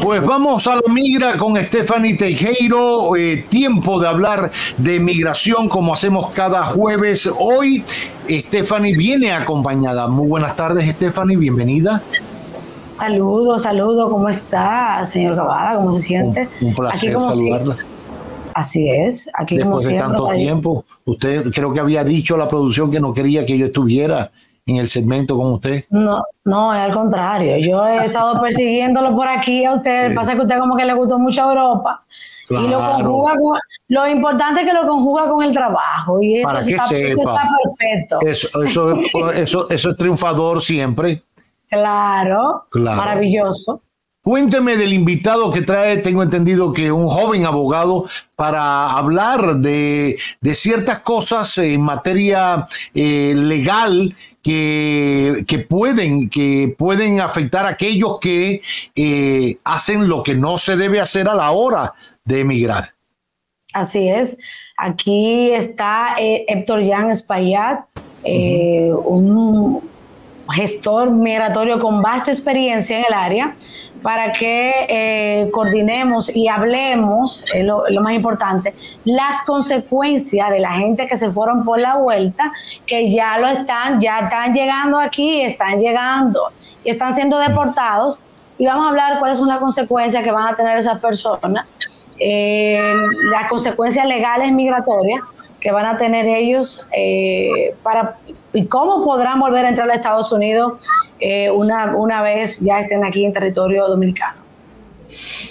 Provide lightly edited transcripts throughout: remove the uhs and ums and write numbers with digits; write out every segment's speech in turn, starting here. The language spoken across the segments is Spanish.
Pues vamos a la migra con Stephanie Teijeiro. Tiempo de hablar de migración como hacemos cada jueves. Hoy Stephanie viene acompañada. Muy buenas tardes, Stephanie, bienvenida. Saludos, ¿cómo está, señor Cavada? ¿Cómo se siente? Un placer saludarla. Así es, aquí después de tanto tiempo. Usted creo que había dicho a la producción que no quería que yo estuviera en el segmento con usted. No, es al contrario. Yo he estado persiguiéndolo por aquí a usted. Pasa que a usted como que le gustó mucho Europa. Claro. Y lo conjuga con, lo importante es que lo conjuga con el trabajo. Y eso, para que eso está perfecto. Eso es triunfador siempre. Claro, maravilloso. Cuénteme del invitado que trae, tengo entendido que un joven abogado, para hablar de ciertas cosas en materia legal que pueden afectar a aquellos que hacen lo que no se debe hacer a la hora de emigrar. Así es. Aquí está Héctor Jan Espaillat, un gestor migratorio con vasta experiencia en el área, para que coordinemos y hablemos, lo más importante, las consecuencias de la gente que se fueron por la vuelta, que ya están llegando aquí, están llegando y están siendo deportados, y vamos a hablar cuáles son las consecuencias que van a tener esas personas, las consecuencias legales migratorias que van a tener ellos y cómo podrán volver a entrar a Estados Unidos una vez ya estén aquí en territorio dominicano.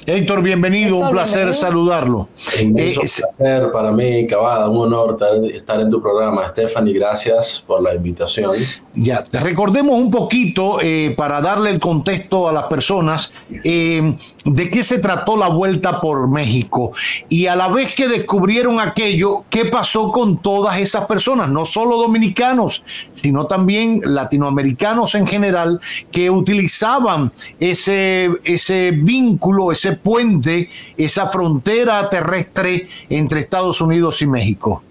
Héctor, bienvenido, un placer saludarlo. Un placer para mí, Cavada, un honor estar en tu programa. Stephanie, gracias por la invitación. Ya, recordemos un poquito para darle el contexto a las personas de qué se trató la vuelta por México y a la vez que descubrieron aquello, qué pasó con todas esas personas, no solo dominicanos, sino también latinoamericanos en general que utilizaban ese vínculo, ese puente, esa frontera terrestre entre Estados Unidos y México.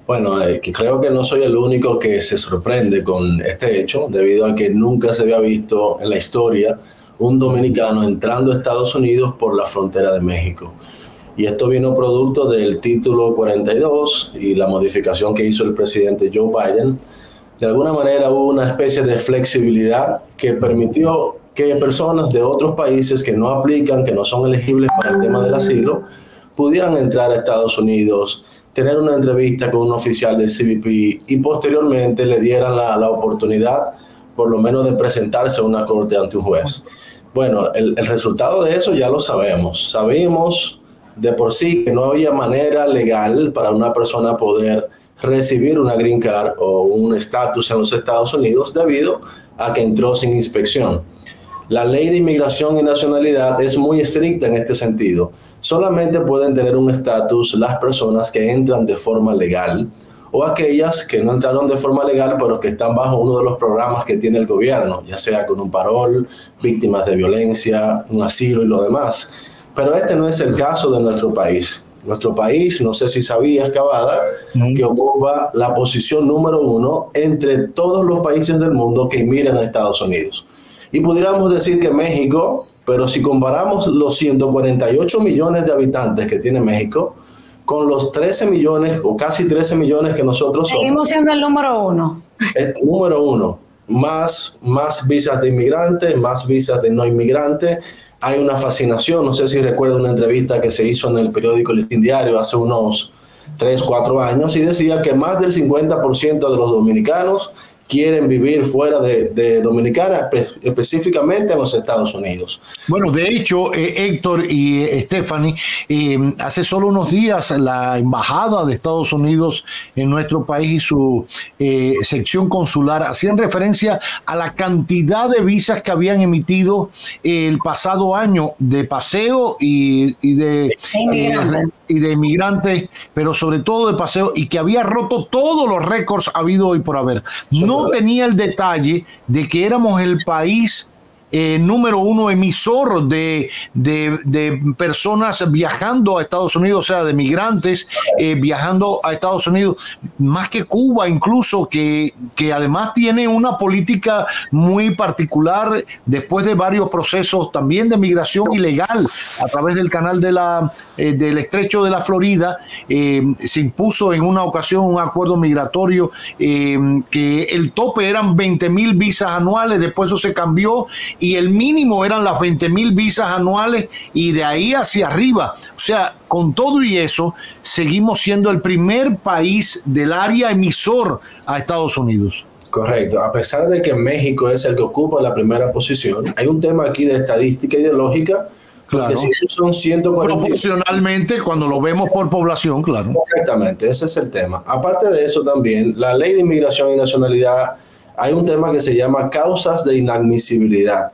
Bueno, creo que no soy el único que se sorprende con este hecho, debido a que nunca se había visto en la historia un dominicano entrando a Estados Unidos por la frontera de México. Y esto vino producto del título 42 y la modificación que hizo el presidente Joe Biden. De alguna manera hubo una especie de flexibilidad que permitió que personas de otros países que no aplican, que no son elegibles para el tema del asilo, pudieran entrar a Estados Unidos, tener una entrevista con un oficial del CBP y posteriormente le dieran la oportunidad, por lo menos, de presentarse a una corte ante un juez. Bueno, el resultado de eso ya lo sabemos. Sabemos de por sí que no había manera legal para una persona poder recibir una green card o un estatus en los Estados Unidos debido a que entró sin inspección. La ley de inmigración y nacionalidad es muy estricta en este sentido. Solamente pueden tener un estatus las personas que entran de forma legal o aquellas que no entraron de forma legal pero que están bajo uno de los programas que tiene el gobierno, ya sea con un parol, víctimas de violencia, un asilo y lo demás. Pero este no es el caso de nuestro país. Nuestro país, no sé si sabías, Cavada, que ocupa la posición número 1 entre todos los países del mundo que inmigran a Estados Unidos. Y pudiéramos decir que México, pero si comparamos los 148 millones de habitantes que tiene México con los 13 millones o casi 13 millones que nosotros somos. Seguimos siendo el número 1. El número 1. Más visas de inmigrantes, más visas de no inmigrantes. Hay una fascinación, no sé si recuerda una entrevista que se hizo en el periódico El Listín Diario hace unos 3, 4 años y decía que más del 50% de los dominicanos quieren vivir fuera de Dominicana, específicamente en los Estados Unidos. Bueno, de hecho, Héctor y Stephanie, hace solo unos días la Embajada de Estados Unidos en nuestro país y su sección consular hacían referencia a la cantidad de visas que habían emitido el pasado año de paseo y de inmigrantes, pero sobre todo de paseo, y que había roto todos los récords habido hoy por haber. No tenía el detalle de que éramos el país número uno emisor de personas viajando a Estados Unidos, o sea, de migrantes viajando a Estados Unidos, más que Cuba incluso, que además tiene una política muy particular después de varios procesos también de migración ilegal a través del canal del estrecho de la Florida. Se impuso en una ocasión un acuerdo migratorio que el tope eran 20,000 visas anuales, después eso se cambió y el mínimo eran las 20,000 visas anuales y de ahí hacia arriba. O sea, con todo y eso, seguimos siendo el primer país del área emisor a Estados Unidos. Correcto. A pesar de que México es el que ocupa la primera posición, hay un tema aquí de estadística ideológica. Claro. Si son 140... Proporcionalmente, cuando lo vemos por población, claro. Correctamente, ese es el tema. Aparte de eso también, la ley de inmigración y nacionalidad, hay un tema que se llama causas de inadmisibilidad.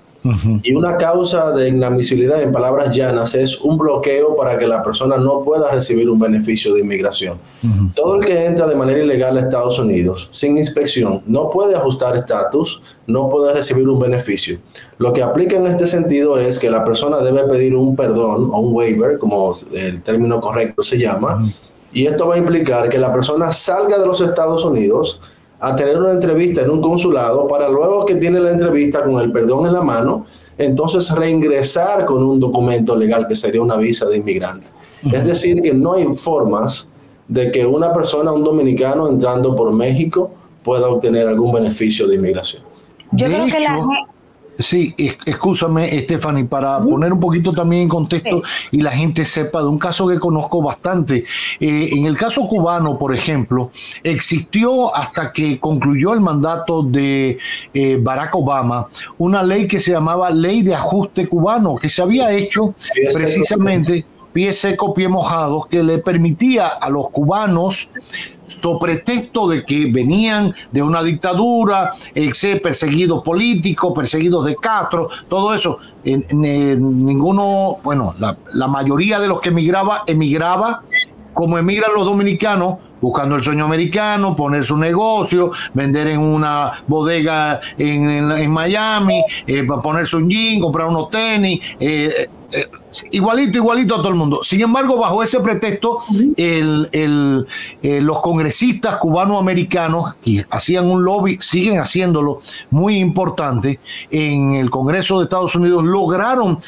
Y una causa de inadmisibilidad, en palabras llanas, es un bloqueo para que la persona no pueda recibir un beneficio de inmigración. Todo el que entra de manera ilegal a Estados Unidos sin inspección no puede ajustar estatus, no puede recibir un beneficio. Lo que aplica en este sentido es que la persona debe pedir un perdón o un waiver, como el término correcto se llama, y esto va a implicar que la persona salga de los Estados Unidos a tener una entrevista en un consulado para luego que tiene la entrevista con el perdón en la mano, entonces reingresar con un documento legal que sería una visa de inmigrante. Es decir, que no hay formas de que una persona, un dominicano entrando por México, pueda obtener algún beneficio de inmigración. Yo creo que la... Sí, escúchame, Stephanie, para poner un poquito también en contexto y la gente sepa de un caso que conozco bastante. En el caso cubano, por ejemplo, existió hasta que concluyó el mandato de Barack Obama una ley que se llamaba Ley de Ajuste Cubano, que se había hecho precisamente pie seco, pie mojado, que le permitía a los cubanos, sobre pretexto de que venían de una dictadura, perseguidos políticos, perseguidos de Castro, todo eso, ninguno, bueno, la mayoría de los que emigraba como emigran los dominicanos, buscando el sueño americano, poner su negocio, vender en una bodega en Miami, ponerse un jean, comprar unos tenis, igualito a todo el mundo. Sin embargo, bajo ese pretexto, los congresistas cubanoamericanos que hacían un lobby, siguen haciéndolo, muy importante, en el Congreso de Estados Unidos, lograron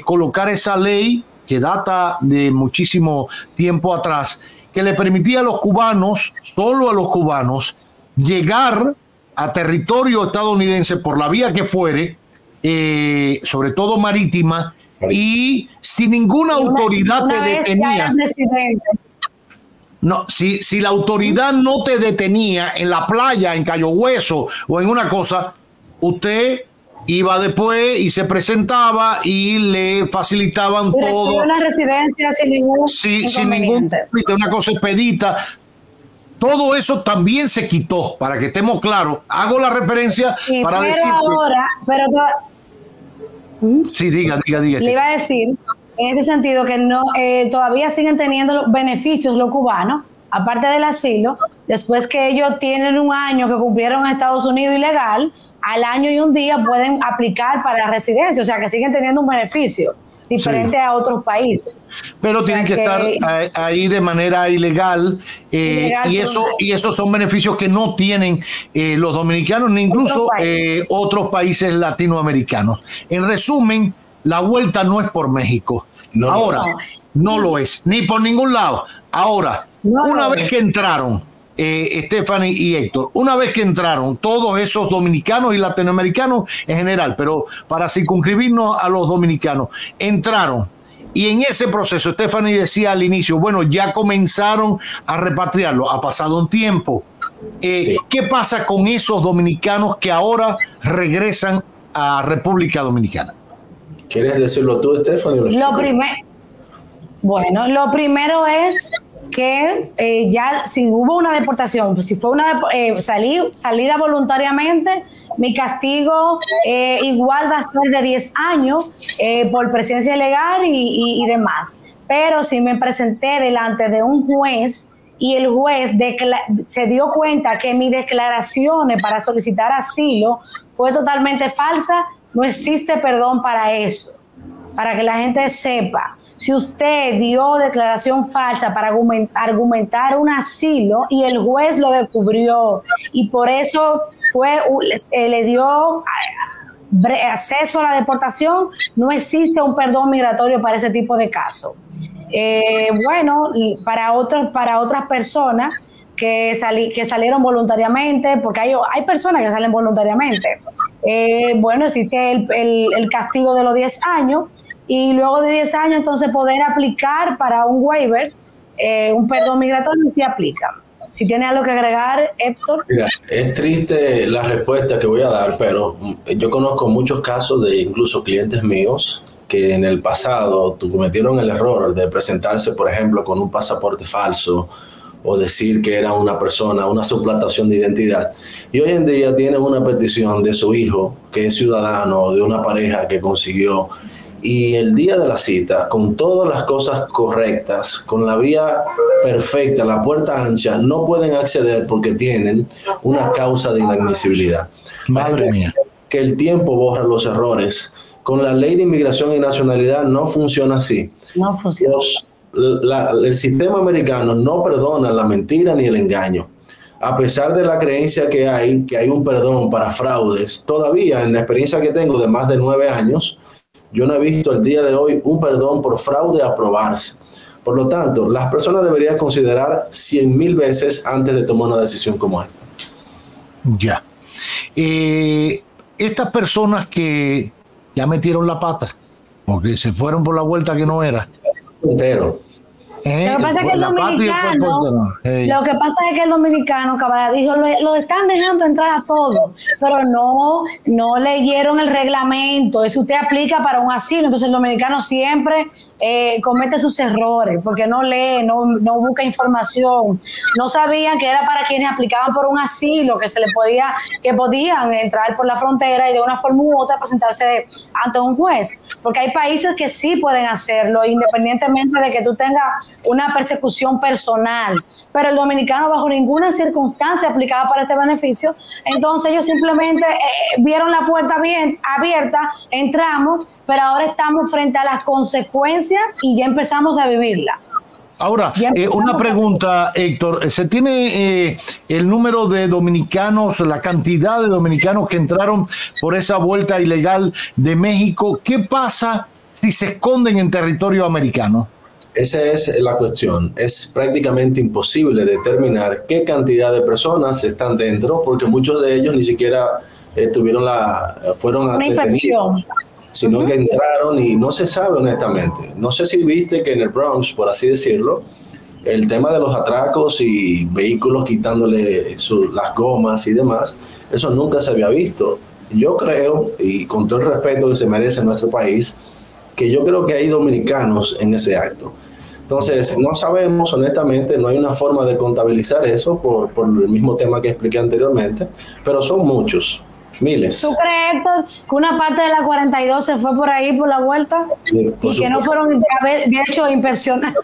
colocar esa ley que data de muchísimo tiempo atrás, que le permitía a los cubanos, solo a los cubanos, llegar a territorio estadounidense por la vía que fuere, sobre todo marítima, y si ninguna autoridad te detenía. No, si la autoridad no te detenía en la playa, en Cayo Hueso o en una cosa, usted iba después y se presentaba y le facilitaban todo. Una residencia sin ningún una cosa expedita. Todo eso también se quitó, para que estemos claros. Hago la referencia para decir. Sí, diga. Le iba a decir, en ese sentido, que no todavía siguen teniendo los beneficios los cubanos, aparte del asilo, después que ellos tienen un año que cumplieron en Estados Unidos ilegal, al año y un día pueden aplicar para la residencia, o sea que siguen teniendo un beneficio diferente a otros países. Pero tienen que estar ahí de manera ilegal, y esos son beneficios que no tienen los dominicanos ni incluso otros países latinoamericanos. En resumen, la vuelta no es por México. No lo es, ni por ningún lado. Ahora, una vez que entraron, Stephanie y Héctor, una vez que entraron todos esos dominicanos y latinoamericanos en general, pero para circunscribirnos a los dominicanos, entraron, y en ese proceso Stephanie decía al inicio, bueno, ya comenzaron a repatriarlo, ha pasado un tiempo. ¿Qué pasa con esos dominicanos que ahora regresan a República Dominicana? ¿Quieres decirlo tú, Stephanie? Lo primero es que ya si hubo una deportación, si fue una salida voluntariamente, mi castigo igual va a ser de 10 años por presencia ilegal y demás. Pero si me presenté delante de un juez y el juez se dio cuenta que mis declaraciones para solicitar asilo fue totalmente falsa, no existe perdón para eso. Para que la gente sepa, si usted dio declaración falsa para argumentar un asilo y el juez lo descubrió y por eso le dio acceso a la deportación, no existe un perdón migratorio para ese tipo de casos. Bueno, para otras personas que salieron voluntariamente, porque hay personas que salen voluntariamente. Bueno, existe el castigo de los 10 años y luego de 10 años entonces poder aplicar para un waiver, un perdón migratorio si aplica. Si tiene algo que agregar, Héctor. Mira, es triste la respuesta que voy a dar, pero yo conozco muchos casos de incluso clientes míos que en el pasado cometieron el error de presentarse, por ejemplo, con un pasaporte falso o decir que era una persona, una suplantación de identidad. Y hoy en día tienen una petición de su hijo, que es ciudadano, o de una pareja que consiguió. Y el día de la cita, con todas las cosas correctas, con la vía perfecta, la puerta ancha, no pueden acceder porque tienen una causa de inadmisibilidad. Madre mía. Que el tiempo borra los errores. Con la ley de inmigración y nacionalidad no funciona así. No funciona. El sistema americano no perdona la mentira ni el engaño. A pesar de la creencia que hay un perdón para fraudes, todavía en la experiencia que tengo de más de 9 años, yo no he visto el día de hoy un perdón por fraude aprobarse. Por lo tanto, las personas deberían considerar 100,000 veces antes de tomar una decisión como esta. Ya. Estas personas que ya metieron la pata, porque se fueron por la vuelta que no era. Entero. Lo que pasa es que el dominicano, Caballá, dijo, lo están dejando entrar a todos, pero no leyeron el reglamento. Eso usted aplica para un asilo, entonces el dominicano siempre comete sus errores, porque no lee, no busca información. No sabían que era para quienes aplicaban por un asilo, que podían entrar por la frontera y de una forma u otra presentarse ante un juez, porque hay países que sí pueden hacerlo, independientemente de que tú tengas una persecución personal, pero el dominicano bajo ninguna circunstancia aplicaba para este beneficio. Entonces ellos simplemente vieron la puerta bien abierta, entramos, pero ahora estamos frente a las consecuencias y ya empezamos a vivirla. Ahora, una pregunta, Héctor. ¿Se tiene el número de dominicanos, la cantidad de dominicanos que entraron por esa vuelta ilegal de México? ¿Qué pasa si se esconden en territorio americano? Esa es la cuestión. Es prácticamente imposible determinar qué cantidad de personas están dentro, porque muchos de ellos ni siquiera fueron detenidos, sino que entraron y no se sabe honestamente. No sé si viste que en el Bronx, por así decirlo, el tema de los atracos y vehículos quitándole las gomas y demás, eso nunca se había visto. Yo creo, y con todo el respeto que se merece en nuestro país, que yo creo que hay dominicanos en ese acto. Entonces, no sabemos, honestamente, no hay una forma de contabilizar eso por el mismo tema que expliqué anteriormente, pero son muchos, miles. ¿Tú crees, Héctor, que una parte de la 42 se fue por ahí, por la vuelta, y que no fueron, de hecho, inspeccionados?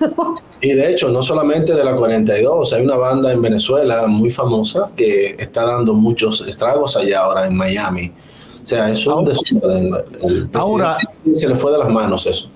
Y de hecho, no solamente de la 42, hay una banda en Venezuela muy famosa que está dando muchos estragos allá ahora en Miami. O sea, es un desorden. Ahora, se le fue de las manos eso.